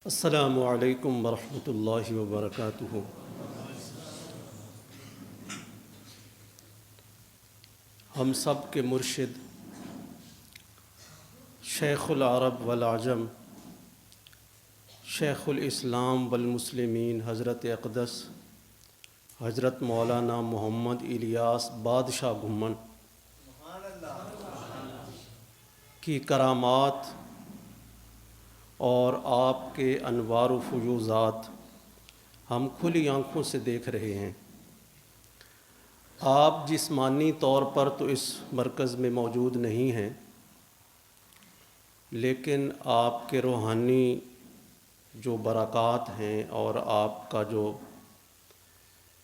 السلام علیکم ورحمۃ اللہ وبرکاتہ۔ ہم سب کے مرشد شیخ العرب والعجم، شیخ الاسلام والمسلمین حضرت اقدس حضرت مولانا محمد الیاس بادشاہ گھمن کی کرامات اور آپ کے انوار و فیوضات ہم کھلی آنکھوں سے دیکھ رہے ہیں۔ آپ جسمانی طور پر تو اس مرکز میں موجود نہیں ہیں، لیکن آپ کے روحانی جو برکات ہیں اور آپ کا جو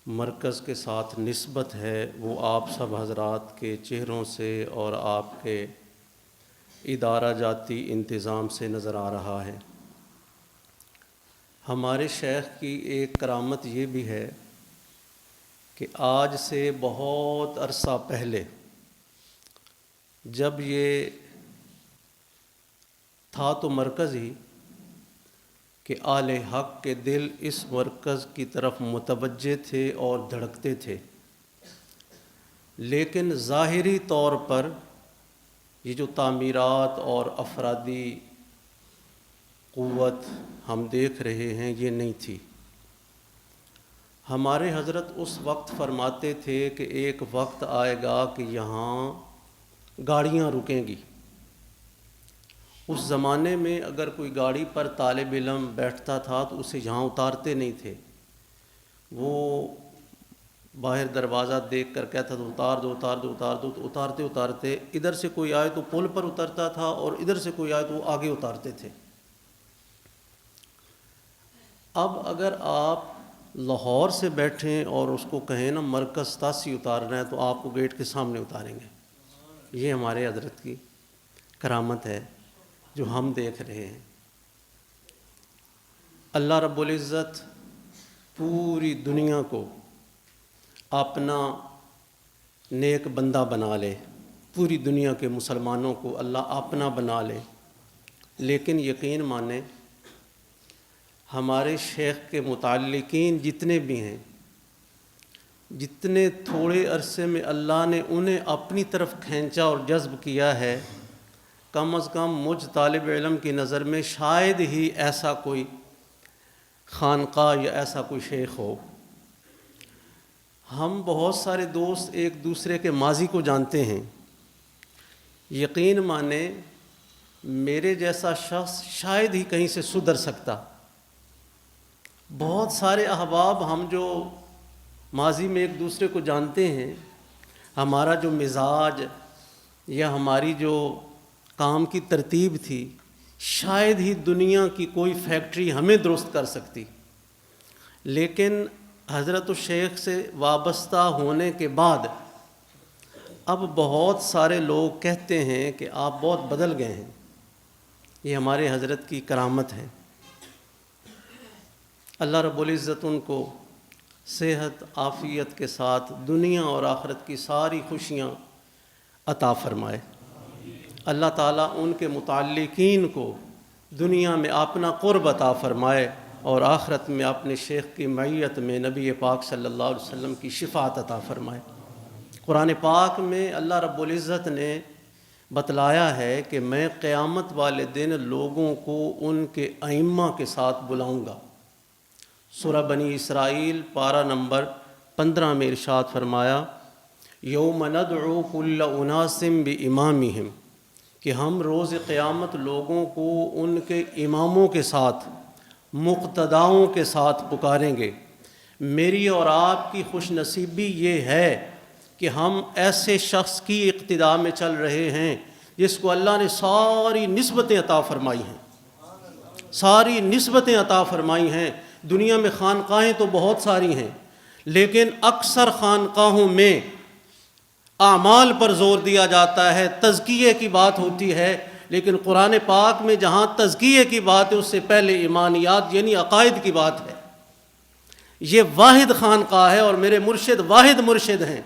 مرکز کے ساتھ نسبت ہے وہ آپ سب حضرات کے چہروں سے اور آپ کے ادارہ جاتی انتظام سے نظر آ رہا ہے۔ ہمارے شیخ کی ایک کرامت یہ بھی ہے کہ آج سے بہت عرصہ پہلے جب یہ تھا تو مرکز ہی کہ اہل حق کے دل اس مرکز کی طرف متوجہ تھے اور دھڑکتے تھے، لیکن ظاہری طور پر یہ جو تعمیرات اور افرادی قوت ہم دیکھ رہے ہیں یہ نہیں تھی۔ ہمارے حضرت اس وقت فرماتے تھے کہ ایک وقت آئے گا کہ یہاں گاڑیاں رکیں گی۔ اس زمانے میں اگر کوئی گاڑی پر طالب علم بیٹھتا تھا تو اسے یہاں اتارتے نہیں تھے، وہ باہر دروازہ دیکھ کر کہتا تھا اتار دو اتار دو اتار دو، تو اتارتے اتارتے ادھر سے کوئی آئے تو پل پر اترتا تھا اور ادھر سے کوئی آئے تو وہ آگے اتارتے تھے۔ اب اگر آپ لاہور سے بیٹھیں اور اس کو کہیں نا مرکز تاسی اتارنا ہے تو آپ کو گیٹ کے سامنے اتاریں گے۔ یہ ہمارے حضرت کی کرامت ہے جو ہم دیکھ رہے ہیں۔ اللہ رب العزت پوری دنیا کو اپنا نیک بندہ بنا لے، پوری دنیا کے مسلمانوں کو اللہ اپنا بنا لے، لیکن یقین مانیں ہمارے شیخ کے متعلقین جتنے بھی ہیں، جتنے تھوڑے عرصے میں اللہ نے انہیں اپنی طرف کھینچا اور جذب کیا ہے، کم از کم مجھ طالب علم کی نظر میں شاید ہی ایسا کوئی خانقاہ یا ایسا کوئی شیخ ہو۔ ہم بہت سارے دوست ایک دوسرے کے ماضی کو جانتے ہیں، یقین مانیں میرے جیسا شخص شاید ہی کہیں سے سدھر سکتا۔ بہت سارے احباب ہم جو ماضی میں ایک دوسرے کو جانتے ہیں، ہمارا جو مزاج یا ہماری جو کام کی ترتیب تھی، شاید ہی دنیا کی کوئی فیکٹری ہمیں درست کر سکتی، لیکن حضرت الشیخ سے وابستہ ہونے کے بعد اب بہت سارے لوگ کہتے ہیں کہ آپ بہت بدل گئے ہیں۔ یہ ہمارے حضرت کی کرامت ہے۔ اللہ رب العزت ان کو صحت عافیت کے ساتھ دنیا اور آخرت کی ساری خوشیاں عطا فرمائے۔ اللہ تعالیٰ ان کے متعلقین کو دنیا میں اپنا قرب عطا فرمائے اور آخرت میں اپنے شیخ کی معیت میں نبی پاک صلی اللہ علیہ وسلم کی شفاعت عطا فرمائے۔ قرآن پاک میں اللہ رب العزت نے بتلایا ہے کہ میں قیامت والے دن لوگوں کو ان کے ائمہ کے ساتھ بلاؤں گا۔ سورہ بنی اسرائیل پارہ نمبر 15 میں ارشاد فرمایا، یوم ندعو کل اناس بامامہم، کہ ہم روز قیامت لوگوں کو ان کے اماموں کے ساتھ مقتداؤں کے ساتھ پکاریں گے۔ میری اور آپ کی خوش نصیبی یہ ہے کہ ہم ایسے شخص کی اقتداء میں چل رہے ہیں جس کو اللہ نے ساری نسبتیں عطا فرمائی ہیں، ساری نسبتیں عطا فرمائی ہیں۔ دنیا میں خانقاہیں تو بہت ساری ہیں، لیکن اکثر خانقاہوں میں اعمال پر زور دیا جاتا ہے، تزکیے کی بات ہوتی ہے، لیکن قرآن پاک میں جہاں تزکیے کی بات ہے اس سے پہلے ایمانیات یعنی عقائد کی بات ہے۔ یہ واحد خانقاہ ہے اور میرے مرشد واحد مرشد ہیں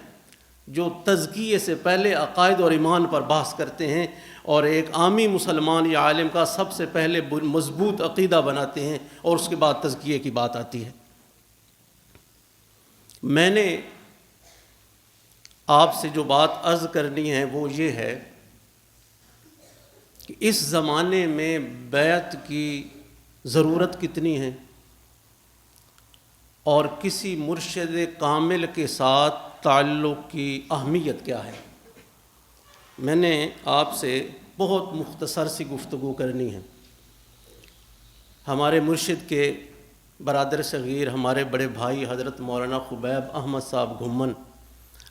جو تزکیے سے پہلے عقائد اور ایمان پر بحث کرتے ہیں اور ایک عامی مسلمان یا عالم کا سب سے پہلے مضبوط عقیدہ بناتے ہیں اور اس کے بعد تزکیے کی بات آتی ہے۔ میں نے آپ سے جو بات عرض کرنی ہے وہ یہ ہے کہ اس زمانے میں بیعت کی ضرورت کتنی ہے اور کسی مرشد کامل کے ساتھ تعلق کی اہمیت کیا ہے۔ میں نے آپ سے بہت مختصر سی گفتگو کرنی ہے۔ ہمارے مرشد کے برادر صغیر، ہمارے بڑے بھائی حضرت مولانا خبیب احمد صاحب گھمن،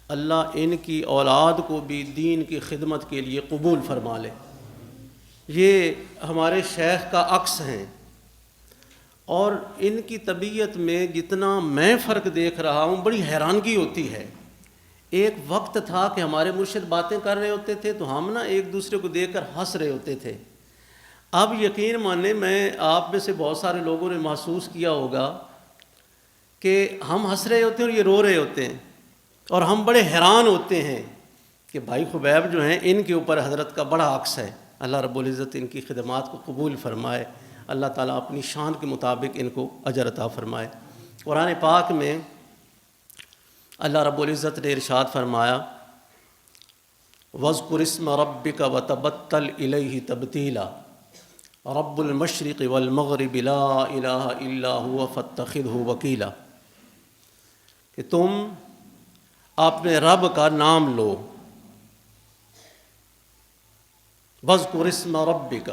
اللہ ان کی اولاد کو بھی دین کی خدمت کے لیے قبول فرما لے۔ یہ ہمارے شیخ کا عکس ہیں اور ان کی طبیعت میں جتنا میں فرق دیکھ رہا ہوں بڑی حیرانگی ہوتی ہے۔ ایک وقت تھا کہ ہمارے مرشد باتیں کر رہے ہوتے تھے تو ہم ایک دوسرے کو دیکھ کر ہنس رہے ہوتے تھے۔ اب یقین مانیں، میں آپ میں سے بہت سارے لوگوں نے محسوس کیا ہوگا کہ ہم ہنس رہے ہوتے ہیں اور یہ رو رہے ہوتے ہیں اور ہم بڑے حیران ہوتے ہیں کہ بھائی خبیب جو ہیں ان کے اوپر حضرت کا بڑا عکس ہے۔ اللہ رب العزت ان کی خدمات کو قبول فرمائے، اللہ تعالیٰ اپنی شان کے مطابق ان کو اجر عطا فرمائے۔ قرآن پاک میں اللہ رب العزت نے ارشاد فرمایا، وَاذْكُرِ اسْمَ رَبِّكَ وَتَبَتَّلْ إِلَيْهِ تَبْتِيلًا رَبُّ الْمَشْرِقِ وَالْمَغْرِبِ لَا إِلَٰهَ إِلَّا هُوَ فَاتَّخِذْهُ وَكِيلًا، کہ تم اپنے رب کا نام لو۔ وَاذْكُرِ اسْمَ رَبِّكَ،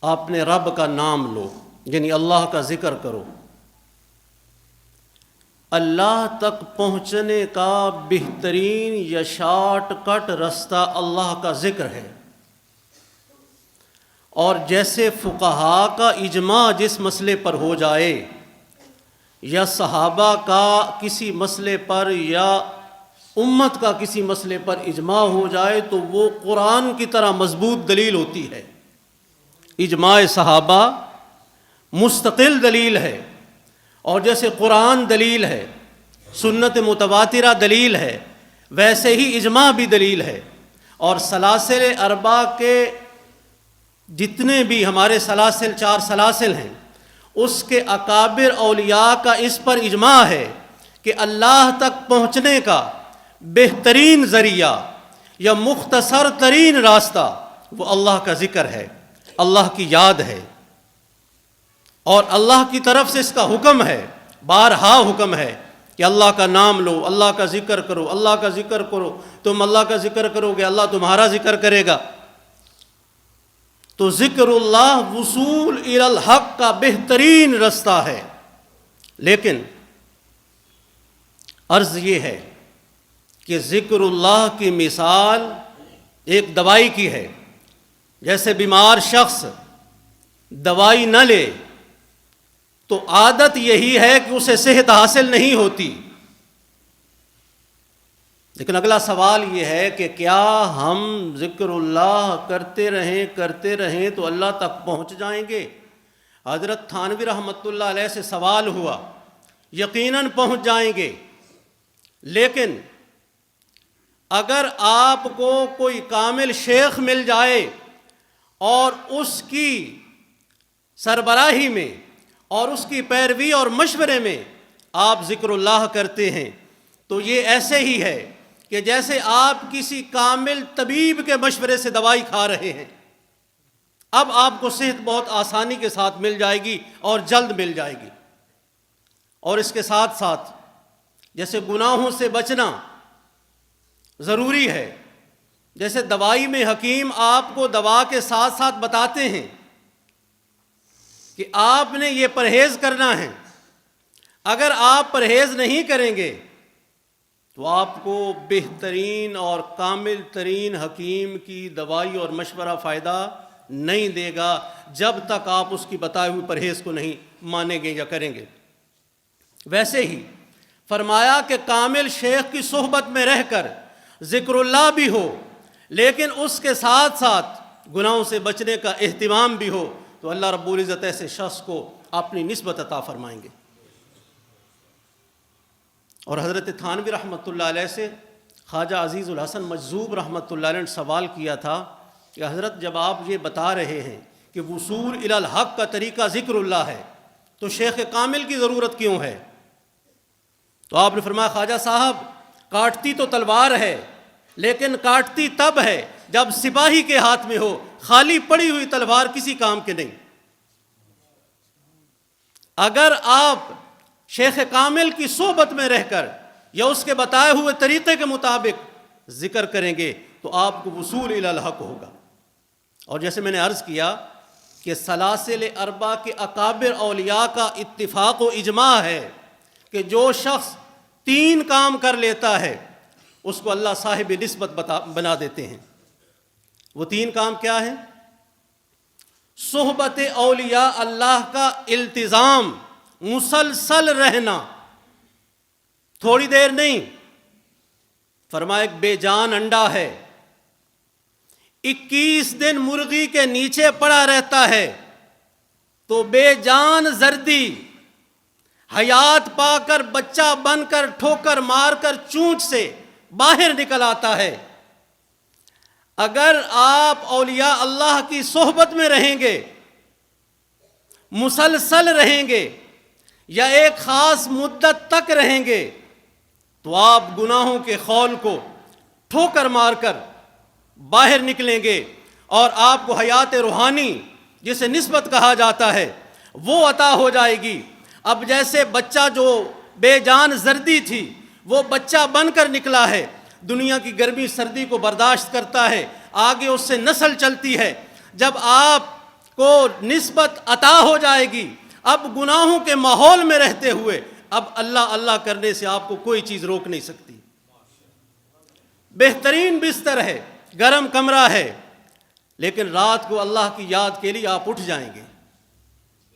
اپنے رب کا نام لو، یعنی اللہ کا ذکر کرو۔ اللہ تک پہنچنے کا بہترین یا شارٹ کٹ راستہ اللہ کا ذکر ہے، اور جیسے فقہا کا اجماع جس مسئلے پر ہو جائے یا صحابہ کا کسی مسئلے پر یا امت کا کسی مسئلے پر اجماع ہو جائے تو وہ قرآن کی طرح مضبوط دلیل ہوتی ہے۔ اجماع صحابہ مستقل دلیل ہے، اور جیسے قرآن دلیل ہے، سنت متواترہ دلیل ہے، ویسے ہی اجماع بھی دلیل ہے۔ اور سلاسل اربع کے جتنے بھی ہمارے سلاسل، 4 سلاسل ہیں، اس کے اکابر اولیاء کا اس پر اجماع ہے کہ اللہ تک پہنچنے کا بہترین ذریعہ یا مختصر ترین راستہ وہ اللہ کا ذکر ہے، اللہ کی یاد ہے، اور اللہ کی طرف سے اس کا حکم ہے، بارہا حکم ہے کہ اللہ کا نام لو، اللہ کا ذکر کرو، اللہ کا ذکر کرو۔ تم اللہ کا ذکر کرو گے، اللہ تمہارا ذکر کرے گا۔ تو ذکر اللہ وصول الی الحق کا بہترین راستہ ہے۔ لیکن عرض یہ ہے کہ ذکر اللہ کی مثال ایک دوائی کی ہے۔ جیسے بیمار شخص دوائی نہ لے تو عادت یہی ہے کہ اسے صحت حاصل نہیں ہوتی۔ لیکن اگلا سوال یہ ہے کہ کیا ہم ذکر اللہ کرتے رہیں تو اللہ تک پہنچ جائیں گے؟ حضرت تھانوی رحمۃ اللہ علیہ سے سوال ہوا، یقیناً پہنچ جائیں گے، لیکن اگر آپ کو کوئی کامل شیخ مل جائے اور اس کی سربراہی میں اور اس کی پیروی اور مشورے میں آپ ذکر اللہ کرتے ہیں تو یہ ایسے ہی ہے کہ جیسے آپ کسی کامل طبیب کے مشورے سے دوائی کھا رہے ہیں۔ اب آپ کو صحت بہت آسانی کے ساتھ مل جائے گی اور جلد مل جائے گی۔ اور اس کے ساتھ ساتھ جیسے گناہوں سے بچنا ضروری ہے، جیسے دوائی میں حکیم آپ کو دوا کے ساتھ ساتھ بتاتے ہیں کہ آپ نے یہ پرہیز کرنا ہے، اگر آپ پرہیز نہیں کریں گے تو آپ کو بہترین اور کامل ترین حکیم کی دوائی اور مشورہ فائدہ نہیں دے گا جب تک آپ اس کی بتائے ہوئے پرہیز کو نہیں مانیں گے یا کریں گے۔ ویسے ہی فرمایا کہ کامل شیخ کی صحبت میں رہ کر ذکر اللہ بھی ہو، لیکن اس کے ساتھ ساتھ گناہوں سے بچنے کا اہتمام بھی ہو، تو اللہ رب العزت ایسے شخص کو اپنی نسبت عطا فرمائیں گے۔ اور حضرت تھانوی رحمۃ اللہ علیہ سے خواجہ عزیز الحسن مجذوب رحمۃ اللہ علیہ نے سوال کیا تھا کہ حضرت جب آپ یہ بتا رہے ہیں کہ وصول الی الحق کا طریقہ ذکر اللہ ہے تو شیخ کامل کی ضرورت کیوں ہے؟ تو آپ نے فرمایا خواجہ صاحب کاٹتی تو تلوار ہے لیکن کاٹتی تب ہے جب سپاہی کے ہاتھ میں ہو، خالی پڑی ہوئی تلوار کسی کام کے نہیں۔ اگر آپ شیخ کامل کی صحبت میں رہ کر یا اس کے بتائے ہوئے طریقے کے مطابق ذکر کریں گے تو آپ کو وصول الی الحق ہوگا۔ اور جیسے میں نے عرض کیا کہ سلاسل اربع کے اکابر اولیاء کا اتفاق و اجماع ہے کہ جو شخص 3 کام کر لیتا ہے اس کو اللہ صاحب نسبت بنا دیتے ہیں۔ وہ 3 کام کیا ہیں؟ صحبت اولیاء اللہ کا التزام، مسلسل رہنا، تھوڑی دیر نہیں۔ فرمایا ایک بے جان انڈا ہے، 21 دن مرغی کے نیچے پڑا رہتا ہے تو بے جان زردی حیات پا کر بچہ بن کر ٹھوکر مار کر چونچ سے باہر نکل آتا ہے۔ اگر آپ اولیاء اللہ کی صحبت میں رہیں گے، مسلسل رہیں گے یا ایک خاص مدت تک رہیں گے تو آپ گناہوں کے خول کو ٹھوکر مار کر باہر نکلیں گے اور آپ کو حیات روحانی جسے نسبت کہا جاتا ہے وہ عطا ہو جائے گی۔ اب جیسے بچہ جو بے جان زردی تھی وہ بچہ بن کر نکلا ہے، دنیا کی گرمی سردی کو برداشت کرتا ہے، آگے اس سے نسل چلتی ہے۔ جب آپ کو نسبت عطا ہو جائے گی، اب گناہوں کے ماحول میں رہتے ہوئے اب اللہ اللہ کرنے سے آپ کو کوئی چیز روک نہیں سکتی۔ بہترین بستر ہے، گرم کمرہ ہے، لیکن رات کو اللہ کی یاد کے لیے آپ اٹھ جائیں گے،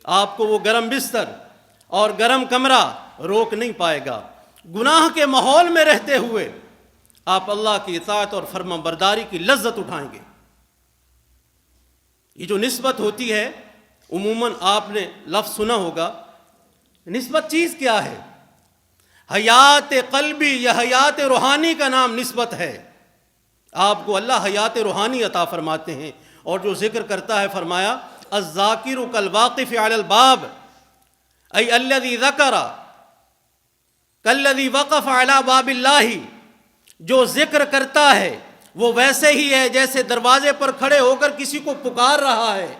آپ کو وہ گرم بستر اور گرم کمرہ روک نہیں پائے گا۔ گناہ کے ماحول میں رہتے ہوئے آپ اللہ کی اطاعت اور فرما برداری کی لذت اٹھائیں گے۔ یہ جو نسبت ہوتی ہے عموماً آپ نے لفظ سنا ہوگا، نسبت چیز کیا ہے؟ حیات قلبی یا حیات روحانی کا نام نسبت ہے۔ آپ کو اللہ حیات روحانی عطا فرماتے ہیں، اور جو ذکر کرتا ہے فرمایا الذاکر کالواقف علی الباب ای الذی ذکر کالذی وقف علی باب اللہ، جو ذکر کرتا ہے وہ ویسے ہی ہے جیسے دروازے پر کھڑے ہو کر کسی کو پکار رہا ہے،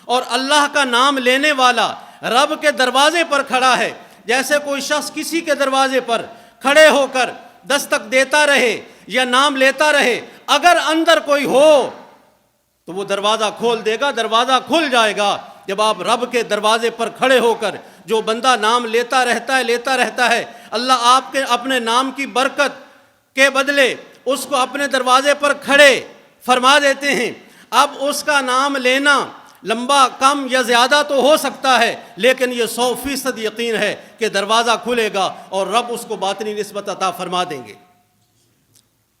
اور اللہ کا نام لینے والا رب کے دروازے پر کھڑا ہے، جیسے کوئی شخص کسی کے دروازے پر کھڑے ہو کر دستک دیتا رہے یا نام لیتا رہے، اگر اندر کوئی ہو تو وہ دروازہ کھول دے گا، دروازہ کھل جائے گا۔ جب آپ رب کے دروازے پر کھڑے ہو کر جو بندہ نام لیتا رہتا ہے اللہ آپ کے اپنے نام کی برکت کے بدلے اس کو اپنے دروازے پر کھڑے فرما دیتے ہیں۔ اب اس کا نام لینا لمبا کم یا زیادہ تو ہو سکتا ہے، لیکن یہ 100% یقین ہے کہ دروازہ کھلے گا اور رب اس کو باطنی نسبت عطا فرما دیں گے۔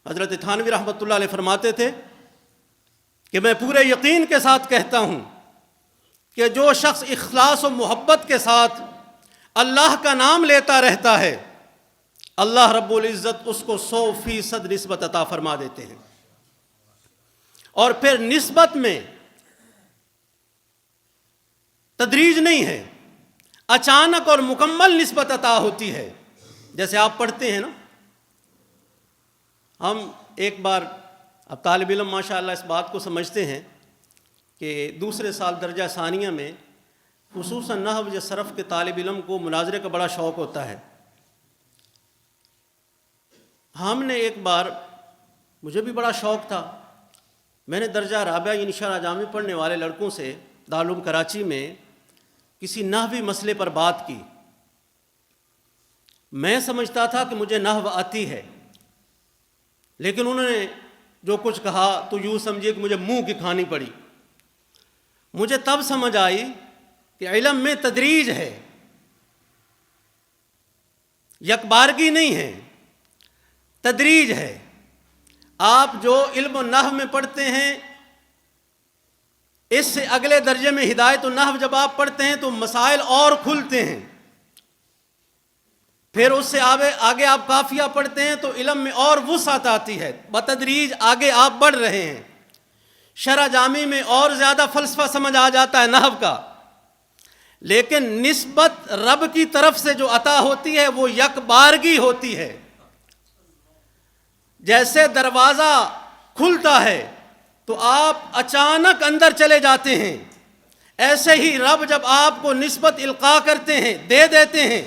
حضرت تھانوی رحمۃ اللہ علیہ فرماتے تھے کہ میں پورے یقین کے ساتھ کہتا ہوں کہ جو شخص اخلاص و محبت کے ساتھ اللہ کا نام لیتا رہتا ہے اللہ رب العزت اس کو 100% نسبت عطا فرما دیتے ہیں۔ اور پھر نسبت میں تدریج نہیں ہے، اچانک اور مکمل نسبت عطا ہوتی ہے۔ جیسے آپ پڑھتے ہیں نا، ہم ایک بار، اب طالب علم ماشاءاللہ اس بات کو سمجھتے ہیں کہ دوسرے سال درجہ ثانیہ میں خصوصاً نحو یا صرف کے طالب علم کو مناظرے کا بڑا شوق ہوتا ہے۔ ہم نے ایک بار، مجھے بھی بڑا شوق تھا، میں نے درجہ رابعہ یعنی شرح جامع پڑھنے والے لڑکوں سے دارالعلوم کراچی میں کسی نحوی مسئلے پر بات کی۔ میں سمجھتا تھا کہ مجھے نحو آتی ہے، لیکن انہوں نے جو کچھ کہا تو یوں سمجھیے کہ مجھے منہ کی کھانی پڑی۔ مجھے تب سمجھ آئی کہ علم میں تدریج ہے، یکبارگی نہیں ہے، تدریج ہے۔ آپ جو علم و نحو میں پڑھتے ہیں اس سے اگلے درجے میں ہدایت و نحو جب آپ پڑھتے ہیں تو مسائل اور کھلتے ہیں۔ پھر اس سے آگے آپ قافیہ پڑھتے ہیں تو علم میں اور وسعت آتی ہے، بتدریج آگے آپ بڑھ رہے ہیں، شرح جامی میں اور زیادہ فلسفہ سمجھ آ جاتا ہے نحو کا، لیکن نسبت رب کی طرف سے جو عطا ہوتی ہے وہ یک بارگی ہوتی ہے۔ جیسے دروازہ کھلتا ہے تو آپ اچانک اندر چلے جاتے ہیں، ایسے ہی رب جب آپ کو نسبت القاء کرتے ہیں، دے دیتے ہیں،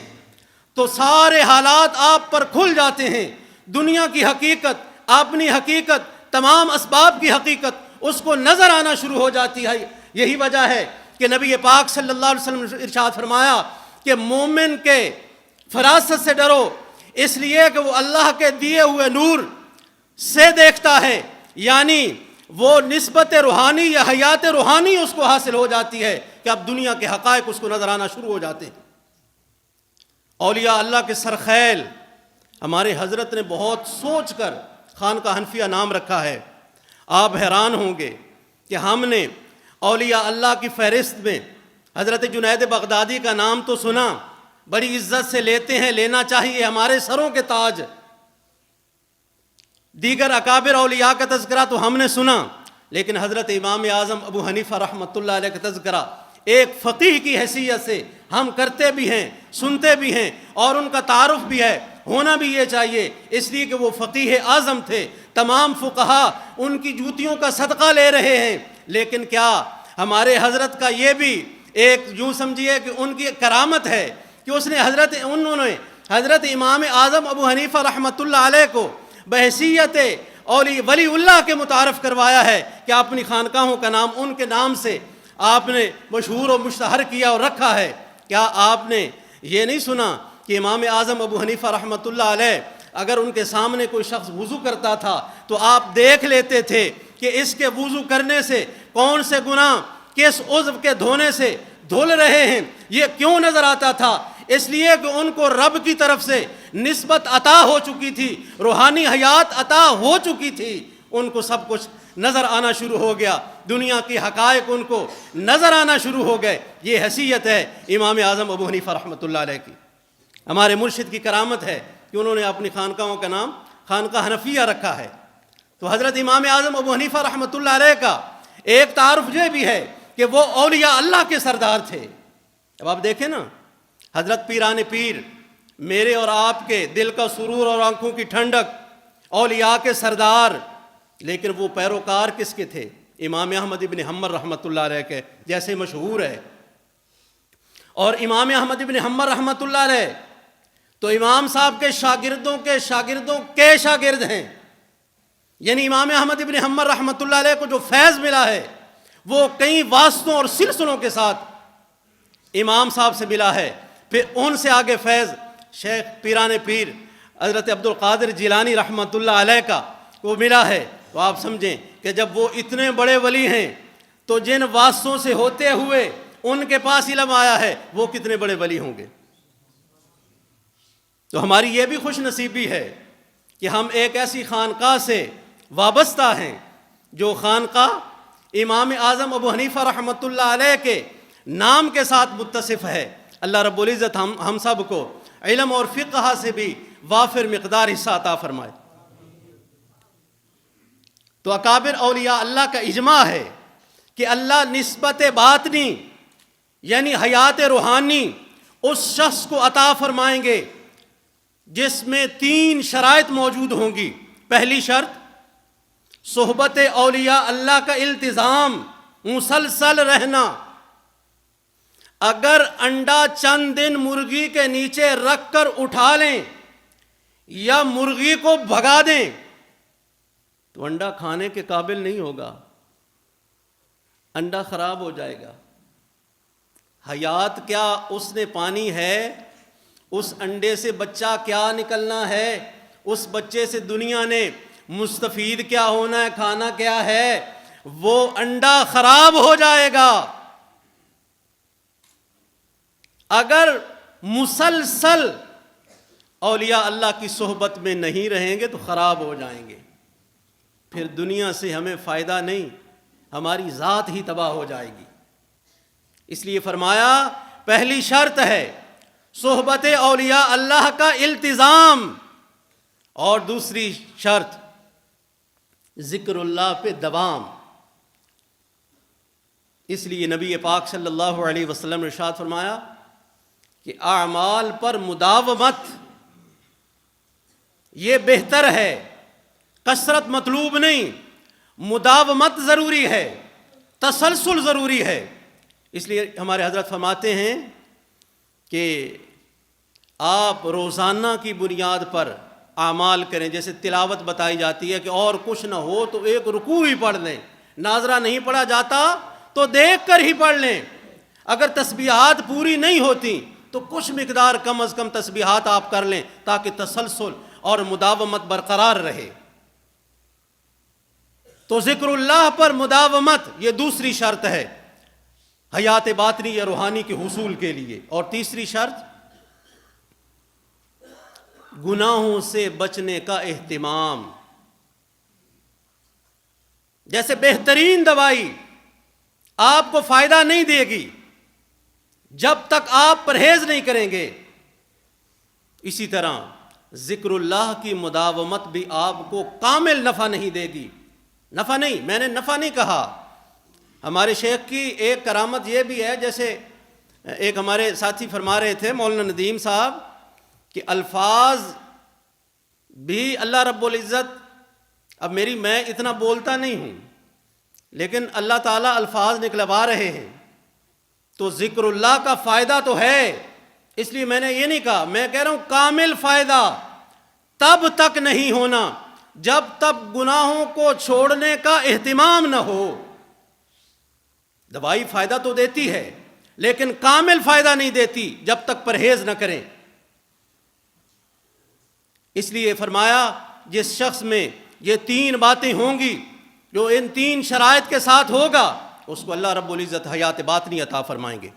تو سارے حالات آپ پر کھل جاتے ہیں۔ دنیا کی حقیقت، اپنی حقیقت، تمام اسباب کی حقیقت اس کو نظر آنا شروع ہو جاتی ہے۔ یہی وجہ ہے کہ نبی پاک صلی اللہ علیہ وسلم نے ارشاد فرمایا کہ مومن کے فراست سے ڈرو، اس لیے کہ وہ اللہ کے دیے ہوئے نور سے دیکھتا ہے، یعنی وہ نسبت روحانی یا حیات روحانی اس کو حاصل ہو جاتی ہے کہ اب دنیا کے حقائق اس کو نظر آنا شروع ہو جاتے ہیں۔ اولیاء اللہ کے سرخیل ہمارے حضرت نے بہت سوچ کر خانقاہ حنفیہ نام رکھا ہے۔ آپ حیران ہوں گے کہ ہم نے اولیاء اللہ کی فہرست میں حضرت جنید بغدادی کا نام تو سنا، بڑی عزت سے لیتے ہیں، لینا چاہیے، ہمارے سروں کے تاج۔ دیگر اکابر اولیاء کا تذکرہ تو ہم نے سنا، لیکن حضرت امام اعظم ابو حنیفہ رحمۃ اللہ علیہ کا تذکرہ ایک فقیہ کی حیثیت سے ہم کرتے بھی ہیں، سنتے بھی ہیں، اور ان کا تعارف بھی ہے، ہونا بھی یہ چاہیے، اس لیے کہ وہ فقیہ اعظم تھے۔ تمام فقہا ان کی جوتیوں کا صدقہ لے رہے ہیں، لیکن کیا ہمارے حضرت کا یہ بھی ایک یوں سمجھیے کہ ان کی کرامت ہے کہ انہوں نے حضرت امام اعظم ابو حنیفہ رحمۃ اللہ علیہ کو بحیثیت ولی اللہ کے متعارف کروایا ہے کہ اپنی خانقاہوں کا نام ان کے نام سے آپ نے مشہور و مشتہر کیا اور رکھا ہے۔ کیا آپ نے یہ نہیں سنا کہ امام اعظم ابو حنیفہ رحمۃ اللہ علیہ اگر ان کے سامنے کوئی شخص وضو کرتا تھا تو آپ دیکھ لیتے تھے کہ اس کے وضو کرنے سے کون سے گناہ کس عضو کے دھونے سے دھل رہے ہیں؟ یہ کیوں نظر آتا تھا؟ اس لیے کہ ان کو رب کی طرف سے نسبت عطا ہو چکی تھی، روحانی حیات عطا ہو چکی تھی، ان کو سب کچھ نظر آنا شروع ہو گیا، دنیا کی حقائق ان کو نظر آنا شروع ہو گئے۔ یہ حیثیت ہے امام اعظم ابو حنیفہ رحمۃ اللہ علیہ کی۔ ہمارے مرشد کی کرامت ہے کہ انہوں نے اپنی خانقاہوں کا نام خانقاہ حنفیہ رکھا ہے۔ تو حضرت امام اعظم ابو حنیفہ رحمۃ اللہ علیہ کا ایک تعارف یہ بھی ہے کہ وہ اولیاء اللہ کے سردار تھے۔ اب آپ دیکھیں نا، حضرت پیران پیر، میرے اور آپ کے دل کا سرور اور آنکھوں کی ٹھنڈک، اولیاء کے سردار، لیکن وہ پیروکار کس کے تھے؟ امام احمد ابن حنبل رحمۃ اللہ علیہ کے، جیسے مشہور ہے۔ اور امام احمد ابن حنبل رحمۃ اللہ علیہ تو امام صاحب کے شاگردوں کے شاگرد ہیں، یعنی امام احمد ابن حنبل رحمۃ اللہ علیہ کو جو فیض ملا ہے وہ کئی واسطوں اور سلسلوں کے ساتھ امام صاحب سے ملا ہے۔ پھر ان سے آگے فیض شیخ پیران پیر حضرت عبد القادر جیلانی رحمۃ اللہ علیہ کا وہ ملا ہے۔ تو آپ سمجھیں کہ جب وہ اتنے بڑے ولی ہیں تو جن واسطوں سے ہوتے ہوئے ان کے پاس علم آیا ہے وہ کتنے بڑے ولی ہوں گے۔ تو ہماری یہ بھی خوش نصیبی ہے کہ ہم ایک ایسی خانقاہ سے وابستہ ہیں جو خانقاہ امام اعظم ابو حنیفہ رحمۃ اللہ علیہ کے نام کے ساتھ متصف ہے۔ اللہ رب العزت ہم سب کو علم اور فقہ سے بھی وافر مقدار حصہ عطا فرمائے۔ تو اکابر اولیاء اللہ کا اجماع ہے کہ اللہ نسبت باطنی یعنی حیات روحانی اس شخص کو عطا فرمائیں گے جس میں 3 شرائط موجود ہوں گی۔ پہلی شرط صحبت اولیاء اللہ کا التزام، مسلسل رہنا۔ اگر انڈا چند دن مرغی کے نیچے رکھ کر اٹھا لیں یا مرغی کو بھگا دیں تو انڈا کھانے کے قابل نہیں ہوگا، انڈا خراب ہو جائے گا۔ حیات کیا اس نے پانی ہے، اس انڈے سے بچہ کیا نکلنا ہے، اس بچے سے دنیا نے مستفید کیا ہونا ہے، کھانا کیا ہے، وہ انڈا خراب ہو جائے گا۔ اگر مسلسل اولیاء اللہ کی صحبت میں نہیں رہیں گے تو خراب ہو جائیں گے، پھر دنیا سے ہمیں فائدہ نہیں، ہماری ذات ہی تباہ ہو جائے گی۔ اس لیے فرمایا پہلی شرط ہے صحبت اولیاء اللہ کا التزام، اور دوسری شرط ذکر اللہ پہ دوام۔ اس لیے نبی پاک صلی اللہ علیہ وسلم نے ارشاد فرمایا کہ اعمال پر مداومت یہ بہتر ہے، کثرت مطلوب نہیں، مداومت ضروری ہے، تسلسل ضروری ہے۔ اس لیے ہمارے حضرت فرماتے ہیں کہ آپ روزانہ کی بنیاد پر اعمال کریں، جیسے تلاوت بتائی جاتی ہے کہ اور کچھ نہ ہو تو ایک رکوع ہی پڑھ لیں، ناظرہ نہیں پڑھا جاتا تو دیکھ کر ہی پڑھ لیں، اگر تسبیحات پوری نہیں ہوتی تو کچھ مقدار کم از کم تسبیحات آپ کر لیں تاکہ تسلسل اور مداومت برقرار رہے۔ تو ذکر اللہ پر مداومت یہ دوسری شرط ہے حیات باطنی یا روحانی کے حصول کے لیے۔ اور تیسری شرط گناہوں سے بچنے کا اہتمام۔ جیسے بہترین دوائی آپ کو فائدہ نہیں دے گی جب تک آپ پرہیز نہیں کریں گے، اسی طرح ذکر اللہ کی مداومت بھی آپ کو کامل نفع نہیں دے گی۔ نفع نہیں، میں نے نفع نہیں کہا۔ ہمارے شیخ کی ایک کرامت یہ بھی ہے، جیسے ایک ہمارے ساتھی فرما رہے تھے مولانا ندیم صاحب، کہ الفاظ بھی اللہ رب العزت، اب میں اتنا بولتا نہیں ہوں لیکن اللہ تعالیٰ الفاظ نکلوا رہے ہیں، تو ذکر اللہ کا فائدہ تو ہے، اس لیے میں نے یہ نہیں کہا، میں کہہ رہا ہوں کامل فائدہ تب تک نہیں ہونا جب تک گناہوں کو چھوڑنے کا اہتمام نہ ہو۔ دوائی فائدہ تو دیتی ہے لیکن کامل فائدہ نہیں دیتی جب تک پرہیز نہ کریں۔ اس لیے فرمایا جس شخص میں یہ تین باتیں ہوں گی، جو ان تین شرائط کے ساتھ ہوگا، اس کو اللہ رب العزت حیات باطنی عطا فرمائیں گے۔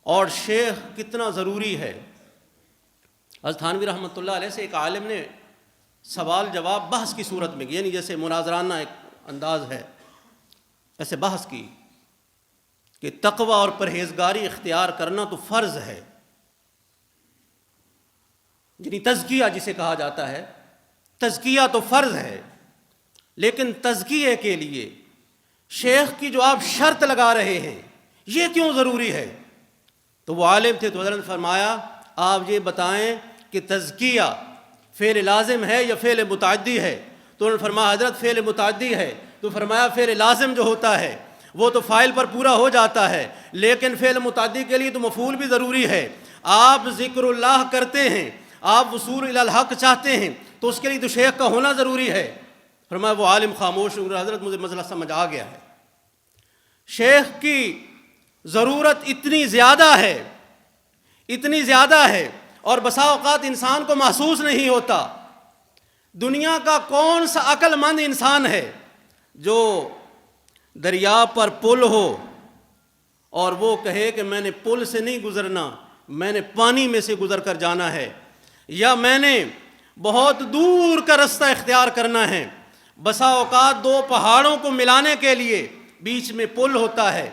اور شیخ کتنا ضروری ہے۔ حضرت تھانوی رحمۃ اللہ علیہ سے ایک عالم نے سوال جواب بحث کی صورت میں، یعنی جیسے مناظرانہ ایک انداز ہے، ایسے بحث کی کہ تقوی اور پرہیزگاری اختیار کرنا تو فرض ہے، یعنی تزکیہ جسے کہا جاتا ہے، تزکیہ تو فرض ہے، لیکن تزکیے کے لیے شیخ کی جو آپ شرط لگا رہے ہیں یہ کیوں ضروری ہے؟ تو وہ عالم تھے تو حضرت نے فرمایا آپ یہ بتائیں کہ تزکیہ فعل لازم ہے یا فعل متعدی ہے؟ تو انہوں نے فرمایا حضرت فعل متعدی ہے۔ تو فرمایا فعل لازم جو ہوتا ہے وہ تو فاعل پر پورا ہو جاتا ہے، لیکن فعل متعدی کے لیے تو مفعول بھی ضروری ہے۔ آپ ذکر اللہ کرتے ہیں، آپ وصول الی الحق چاہتے ہیں، تو اس کے لیے تو شیخ کا ہونا ضروری ہے۔ فرمایا وہ عالم خاموش ہو گیا، حضرت مجھے مسئلہ سمجھ آ گیا ہے۔ شیخ کی ضرورت اتنی زیادہ ہے، اتنی زیادہ ہے، اور بسا اوقات انسان کو محسوس نہیں ہوتا۔ دنیا کا کون سا عقل مند انسان ہے جو دریا پر پل ہو اور وہ کہے کہ میں نے پل سے نہیں گزرنا، میں نے پانی میں سے گزر کر جانا ہے، یا میں نے بہت دور کا رستہ اختیار کرنا ہے۔ بسا اوقات دو پہاڑوں کو ملانے کے لیے بیچ میں پل ہوتا ہے۔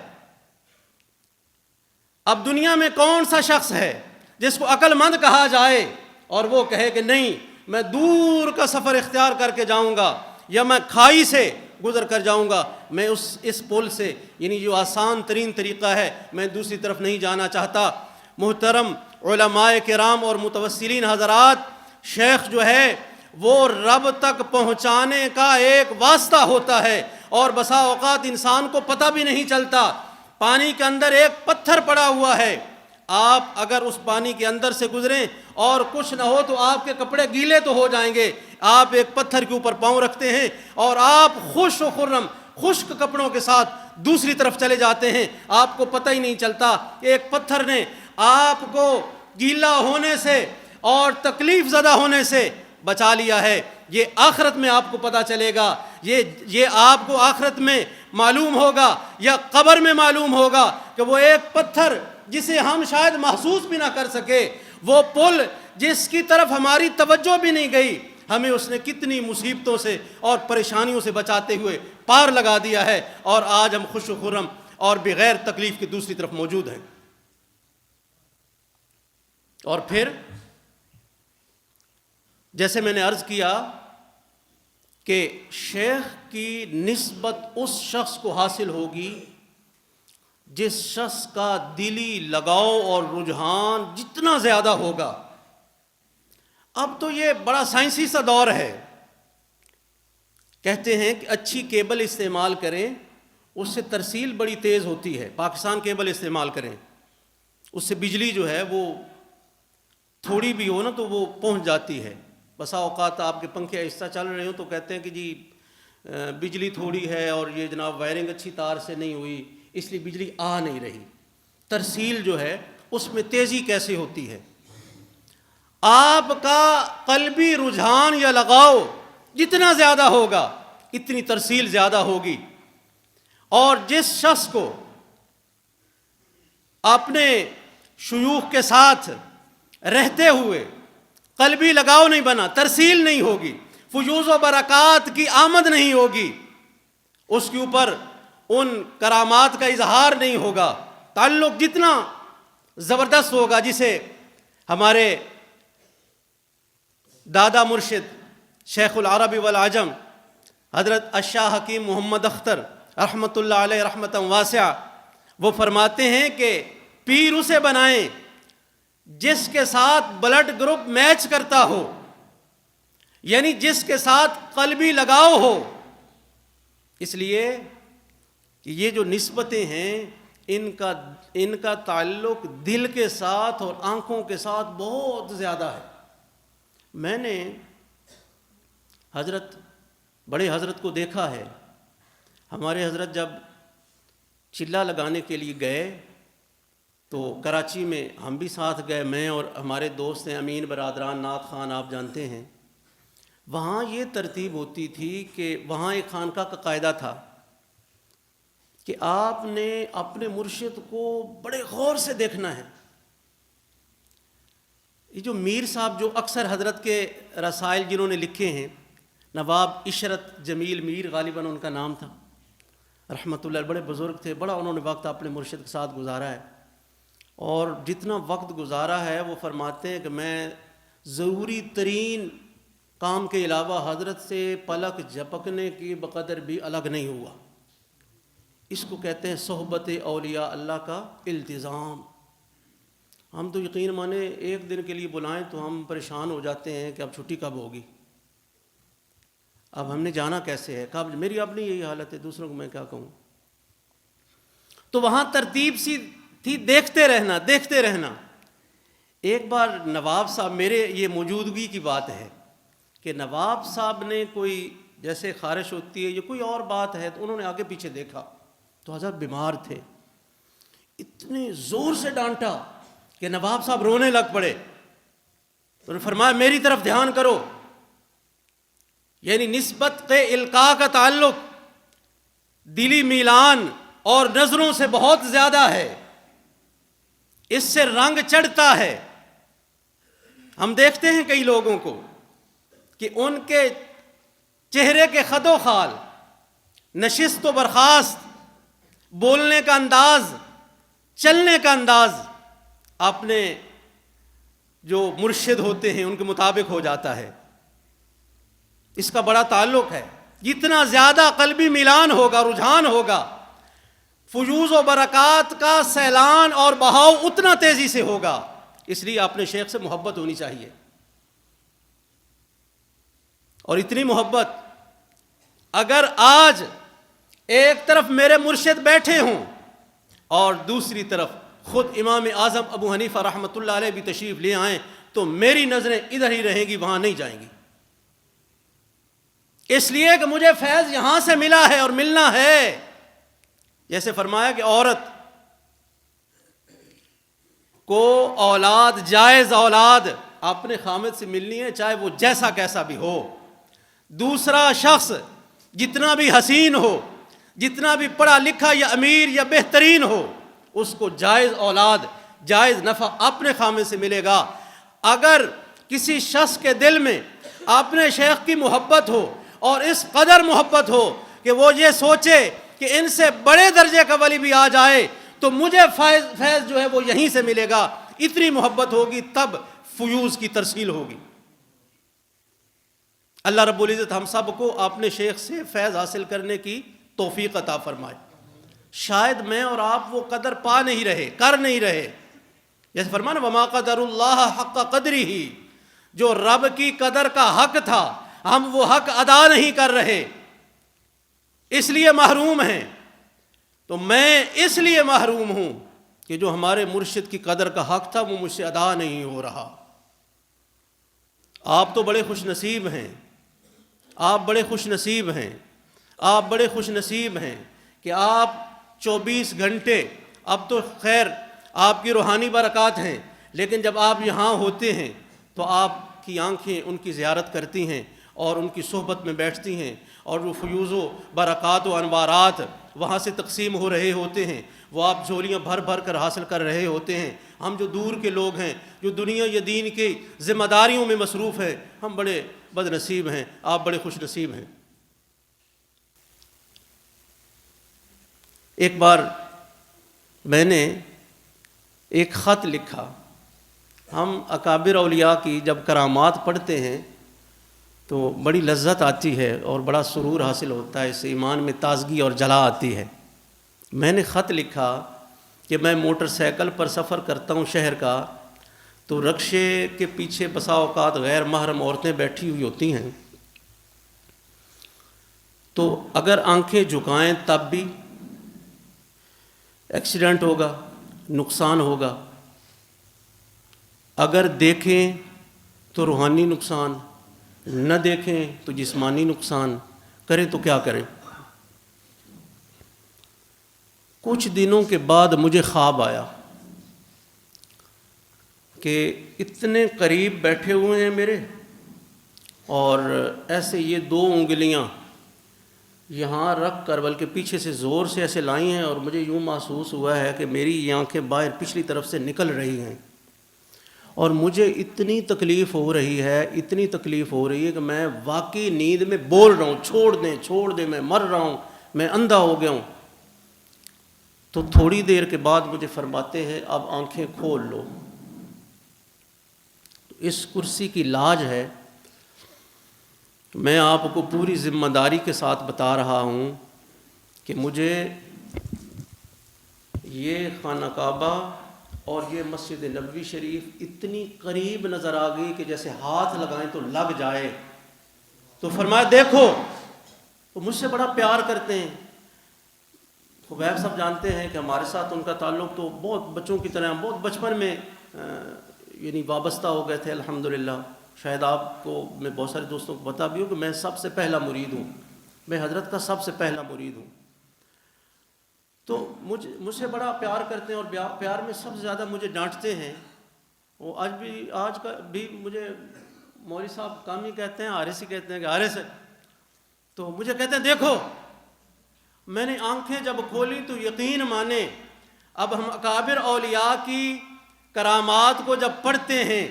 اب دنیا میں کون سا شخص ہے جس کو عقل مند کہا جائے اور وہ کہے کہ نہیں میں دور کا سفر اختیار کر کے جاؤں گا، یا میں کھائی سے گزر کر جاؤں گا، میں اس پل سے، یعنی جو آسان ترین طریقہ ہے، میں دوسری طرف نہیں جانا چاہتا۔ محترم علماء کرام اور متوسلین حضرات، شیخ جو ہے وہ رب تک پہنچانے کا ایک واسطہ ہوتا ہے، اور بسا اوقات انسان کو پتہ بھی نہیں چلتا۔ پانی کے اندر ایک پتھر پڑا ہوا ہے، آپ اگر اس پانی کے اندر سے گزریں اور کچھ نہ ہو تو آپ کے کپڑے گیلے تو ہو جائیں گے، آپ ایک پتھر کے اوپر پاؤں رکھتے ہیں اور آپ خوش و خرم خشک کپڑوں کے ساتھ دوسری طرف چلے جاتے ہیں، آپ کو پتہ ہی نہیں چلتا کہ ایک پتھر نے آپ کو گیلا ہونے سے اور تکلیف زدہ ہونے سے بچا لیا ہے۔ یہ آخرت میں آپ کو پتہ چلے گا، یہ آپ کو آخرت میں معلوم ہوگا یا قبر میں معلوم ہوگا کہ وہ ایک پتھر جسے ہم شاید محسوس بھی نہ کر سکے، وہ پل جس کی طرف ہماری توجہ بھی نہیں گئی، ہمیں اس نے کتنی مصیبتوں سے اور پریشانیوں سے بچاتے ہوئے پار لگا دیا ہے، اور آج ہم خوش و خرم اور بغیر تکلیف کی دوسری طرف موجود ہیں۔ اور پھر جیسے میں نے عرض کیا کہ شیخ کی نسبت اس شخص کو حاصل ہوگی جس شخص کا دلی لگاؤ اور رجحان جتنا زیادہ ہوگا. اب تو یہ بڑا سائنسی سا دور ہے. کہتے ہیں کہ اچھی کیبل استعمال کریں, اس سے ترسیل بڑی تیز ہوتی ہے. پاکستان کیبل استعمال کریں, اس سے بجلی جو ہے وہ تھوڑی بھی ہو نا تو وہ پہنچ جاتی ہے. بسا اوقات آپ کے پنکھے آہستہ چل رہے ہوں تو کہتے ہیں کہ جی بجلی تھوڑی ہے اور یہ جناب وائرنگ اچھی تار سے نہیں ہوئی, اس لیے بجلی آ نہیں رہی. ترسیل جو ہے اس میں تیزی کیسے ہوتی ہے؟ آپ کا قلبی رجحان یا لگاؤ جتنا زیادہ ہوگا اتنی ترسیل زیادہ ہوگی. اور جس شخص کو اپنے شیوخ کے ساتھ رہتے ہوئے قلبی لگاؤ نہیں بنا, ترسیل نہیں ہوگی, فیوض و برکات کی آمد نہیں ہوگی, اس کے اوپر ان کرامات کا اظہار نہیں ہوگا, تعلق جتنا زبردست ہوگا, جسے ہمارے دادا مرشد شیخ العرب والعجم حضرت الشاہ حکیم محمد اختر رحمۃ اللہ علیہ رحمۃ واسعہ وہ فرماتے ہیں کہ پیر اسے بنائیں جس کے ساتھ بلڈ گروپ میچ کرتا ہو, یعنی جس کے ساتھ قلبی لگاؤ ہو. اس لیے کہ یہ جو نسبتیں ہیں ان کا تعلق دل کے ساتھ اور آنکھوں کے ساتھ بہت زیادہ ہے. میں نے بڑے حضرت کو دیکھا ہے. ہمارے حضرت جب چلہ لگانے کے لیے گئے تو کراچی میں ہم بھی ساتھ گئے, میں اور ہمارے دوست ہیں امین برادران نعت خان, آپ جانتے ہیں. وہاں یہ ترتیب ہوتی تھی کہ وہاں ایک خانقاہ کا قاعدہ تھا کہ آپ نے اپنے مرشد کو بڑے غور سے دیکھنا ہے. یہ جو میر صاحب جو اکثر حضرت کے رسائل جنہوں نے لکھے ہیں, نواب عشرت جمیل میر غالباً ان کا نام تھا رحمۃ اللہ, بڑے بزرگ تھے, بڑا انہوں نے وقت اپنے مرشد کے ساتھ گزارا ہے. اور جتنا وقت گزارا ہے وہ فرماتے ہیں کہ میں ضروری ترین کام کے علاوہ حضرت سے پلک جھپکنے کی بقدر بھی الگ نہیں ہوا. اس کو کہتے ہیں صحبت اولیاء اللہ کا التزام. ہم تو یقین مانے ایک دن کے لیے بلائیں تو ہم پریشان ہو جاتے ہیں کہ اب چھٹی کب ہوگی, اب ہم نے جانا کیسے ہے, کب. میری اپنی یہی حالت ہے, دوسروں کو میں کیا کہوں. تو وہاں ترتیب سی تھی, دیکھتے رہنا. ایک بار نواب صاحب, میرے یہ موجودگی کی بات ہے کہ نواب صاحب نے کوئی جیسے خارش ہوتی ہے یا کوئی اور بات ہے تو انہوں نے آگے پیچھے دیکھا تو حضرت بیمار تھے. اتنے زور سے ڈانٹا کہ نواب صاحب رونے لگ پڑے. انہوں نے فرمایا میری طرف دھیان کرو, یعنی نسبت کے القاء کا تعلق دلی میلان اور نظروں سے بہت زیادہ ہے, اس سے رنگ چڑھتا ہے. ہم دیکھتے ہیں کئی لوگوں کو کہ ان کے چہرے کے خد و خال, نشست و برخاست, بولنے کا انداز, چلنے کا انداز اپنے جو مرشد ہوتے ہیں ان کے مطابق ہو جاتا ہے. اس کا بڑا تعلق ہے. جتنا زیادہ قلبی میلان ہوگا, رجحان ہوگا, فیوض و برکات کا سیلان اور بہاؤ اتنا تیزی سے ہوگا. اس لیے اپنے شیخ سے محبت ہونی چاہیے. اور اتنی محبت اگر آج ایک طرف میرے مرشد بیٹھے ہوں اور دوسری طرف خود امام اعظم ابو حنیفہ رحمۃ اللہ علیہ بھی تشریف لے آئیں تو میری نظریں ادھر ہی رہیں گی, وہاں نہیں جائیں گی. اس لیے کہ مجھے فیض یہاں سے ملا ہے اور ملنا ہے. جیسے فرمایا کہ عورت کو اولاد, جائز اولاد اپنے خامد سے ملنی ہے, چاہے وہ جیسا کیسا بھی ہو. دوسرا شخص جتنا بھی حسین ہو, جتنا بھی پڑھا لکھا یا امیر یا بہترین ہو, اس کو جائز اولاد, جائز نفع اپنے خامد سے ملے گا. اگر کسی شخص کے دل میں اپنے شیخ کی محبت ہو اور اس قدر محبت ہو کہ وہ یہ سوچے کہ ان سے بڑے درجے کا ولی بھی آ جائے تو مجھے فیض جو ہے وہ یہیں سے ملے گا, اتنی محبت ہوگی تب فیوز کی ترسیل ہوگی۔ اللہ رب العزت ہم سب کو اپنے شیخ سے فیض حاصل کرنے کی توفیق عطا فرمائے۔ شاید میں اور آپ وہ قدر پا نہیں رہے، کر نہیں رہے، جیسے فرمانا وما قدر اللہ حق قدری ہی، جو رب کی قدر کا حق تھا ہم وہ حق ادا نہیں کر رہے، اس لیے محروم ہیں۔ تو میں اس لیے محروم ہوں کہ جو ہمارے مرشد کی قدر کا حق تھا وہ مجھ سے ادا نہیں ہو رہا۔ آپ تو بڑے خوش نصیب ہیں، آپ بڑے خوش نصیب ہیں، آپ بڑے خوش نصیب ہیں کہ آپ 24 گھنٹے، اب تو خیر آپ کی روحانی برکات ہیں، لیکن جب آپ یہاں ہوتے ہیں تو آپ کی آنکھیں ان کی زیارت کرتی ہیں اور ان کی صحبت میں بیٹھتی ہیں، اور وہ فیوز و برکات و انوارات وہاں سے تقسیم ہو رہے ہوتے ہیں، وہ آپ جھولیاں بھر بھر کر حاصل کر رہے ہوتے ہیں۔ ہم جو دور کے لوگ ہیں، جو دنیا یا دین کی ذمہ داریوں میں مصروف ہیں، ہم بڑے بد نصیب ہیں، آپ بڑے خوش نصیب ہیں۔ ایک بار میں نے ایک خط لکھا۔ ہم اکابر اولیاء کی جب کرامات پڑھتے ہیں تو بڑی لذت آتی ہے اور بڑا سرور حاصل ہوتا ہے، اس سے ایمان میں تازگی اور جلا آتی ہے۔ میں نے خط لکھا کہ میں موٹر سائیکل پر سفر کرتا ہوں شہر کا، تو رکشے کے پیچھے بسا اوقات غیر محرم عورتیں بیٹھی ہوئی ہوتی ہیں، تو اگر آنکھیں جھکائیں تب بھی ایکسیڈنٹ ہوگا، نقصان ہوگا، اگر دیکھیں تو روحانی نقصان، نہ دیکھیں تو جسمانی نقصان، کریں تو کیا کریں؟ کچھ دنوں کے بعد مجھے خواب آیا کہ اتنے قریب بیٹھے ہوئے ہیں میرے، اور ایسے یہ 2 انگلیاں یہاں رکھ کر بلکہ پیچھے سے زور سے ایسے لائی ہیں، اور مجھے یوں محسوس ہوا ہے کہ میری یہ آنکھیں باہر پچھلی طرف سے نکل رہی ہیں، اور مجھے اتنی تکلیف ہو رہی ہے، اتنی تکلیف ہو رہی ہے کہ میں واقعی نیند میں بول رہا ہوں چھوڑ دیں میں مر رہا ہوں، میں اندھا ہو گیا ہوں۔ تو تھوڑی دیر کے بعد مجھے فرماتے ہیں اب آنکھیں کھول لو۔ تو اس کرسی کی لاج ہے، میں آپ کو پوری ذمہ داری کے ساتھ بتا رہا ہوں کہ مجھے یہ خانہ کعبہ اور یہ مسجد نبوی شریف اتنی قریب نظر آ گئی کہ جیسے ہاتھ لگائیں تو لگ جائے۔ تو فرمایا دیکھو، وہ مجھ سے بڑا پیار کرتے ہیں۔ خبیب صاحب جانتے ہیں کہ ہمارے ساتھ ان کا تعلق تو بہت بچوں کی طرح بہت بچپن میں یعنی وابستہ ہو گئے تھے الحمدللہ۔ شاید آپ کو میں بہت سارے دوستوں کو بتا بھی ہوں کہ میں سب سے پہلا مرید ہوں، میں حضرت کا سب سے پہلا مرید ہوں۔ تو مجھ سے بڑا پیار کرتے ہیں، اور پیار میں سب سے زیادہ مجھے ڈانٹتے ہیں۔ وہ آج کا بھی مجھے مولوی صاحب کامی کہتے ہیں، حارث ہی کہتے ہیں کہ حارث ہے، تو مجھے کہتے ہیں دیکھو میں نے آنکھیں جب کھولی تو یقین مانے، اب ہم اکابر اولیاء کی کرامات کو جب پڑھتے ہیں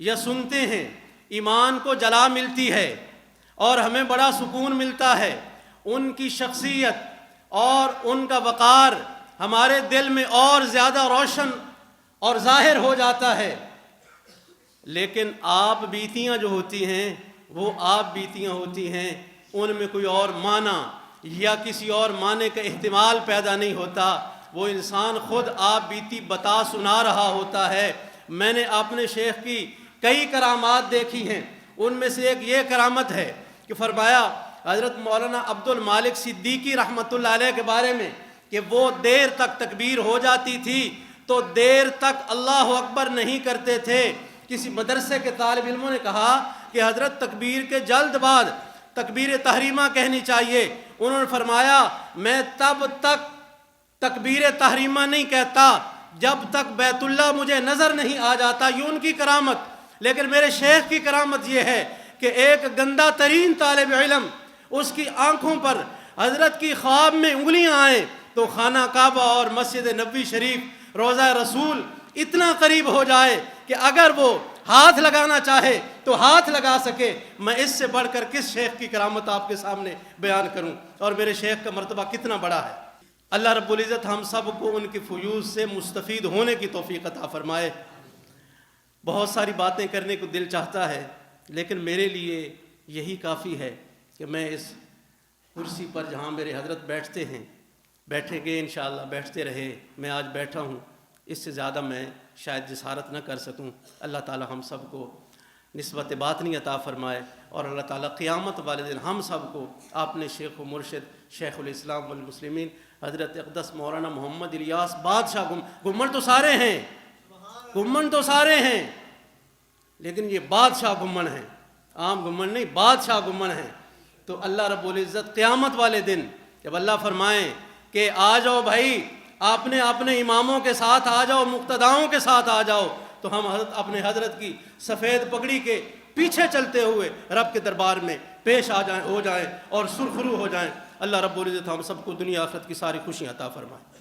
یا سنتے ہیں ایمان کو جلا ملتی ہے اور ہمیں بڑا سکون ملتا ہے۔ ان کی شخصیت اور ان کا وقار ہمارے دل میں اور زیادہ روشن اور ظاہر ہو جاتا ہے۔ لیکن آپ بیتیاں جو ہوتی ہیں وہ آپ بیتیاں ہوتی ہیں، ان میں کوئی اور معنی یا کسی اور معنی کا احتمال پیدا نہیں ہوتا، وہ انسان خود آپ بیتی بتا سنا رہا ہوتا ہے۔ میں نے اپنے شیخ کی کئی کرامات دیکھی ہیں، ان میں سے ایک یہ کرامت ہے کہ فرمایا حضرت مولانا عبد المالک صدیقی رحمۃ اللہ علیہ کے بارے میں کہ وہ دیر تک تکبیر ہو جاتی تھی تو دیر تک اللہ اکبر نہیں کرتے تھے۔ کسی مدرسے کے طالب علموں نے کہا کہ حضرت تکبیر کے جلد بعد تکبیر تحریمہ کہنی چاہیے، انہوں نے فرمایا میں تب تک تکبیر تحریمہ نہیں کہتا جب تک بیت اللہ مجھے نظر نہیں آ جاتا۔ یہ ان کی کرامت، لیکن میرے شیخ کی کرامت یہ ہے کہ ایک گندہ ترین طالب علم اس کی آنکھوں پر حضرت کی خواب میں انگلیاں آئیں تو خانہ کعبہ اور مسجد نبوی شریف روضہ رسول اتنا قریب ہو جائے کہ اگر وہ ہاتھ لگانا چاہے تو ہاتھ لگا سکے۔ میں اس سے بڑھ کر کس شیخ کی کرامت آپ کے سامنے بیان کروں، اور میرے شیخ کا مرتبہ کتنا بڑا ہے۔ اللہ رب العزت ہم سب کو ان کی فیوز سے مستفید ہونے کی توفیق عطا فرمائے۔ بہت ساری باتیں کرنے کو دل چاہتا ہے، لیکن میرے لیے یہی کافی ہے کہ میں اس کرسی پر جہاں میرے حضرت بیٹھتے ہیں، بیٹھیں گے انشاءاللہ، بیٹھتے رہے، میں آج بیٹھا ہوں، اس سے زیادہ میں شاید جسارت نہ کر سکوں۔ اللہ تعالی ہم سب کو نسبت باطنی عطا فرمائے، اور اللہ تعالیٰ قیامت والے دن ہم سب کو اپنے شیخ و مرشد شیخ الاسلام والمسلمین حضرت اقدس مولانا محمد الیاس بادشاہ گمن تو سارے ہیں، گمن تو سارے ہیں، لیکن یہ بادشاہ گمن ہیں، عام گمن نہیں، بادشاہ گمن ہیں۔ تو اللہ رب العزت قیامت والے دن جب اللہ فرمائیں کہ آ جاؤ بھائی، آپ نے اپنے اماموں کے ساتھ آ جاؤ، مقتداؤں کے ساتھ آ جاؤ، تو ہم اپنے حضرت کی سفید پگڑی کے پیچھے چلتے ہوئے رب کے دربار میں پیش ہو جائیں اور سرخرو ہو جائیں۔ اللہ رب العزت ہم سب کو دنیا آخرت کی ساری خوشیاں عطا فرمائے۔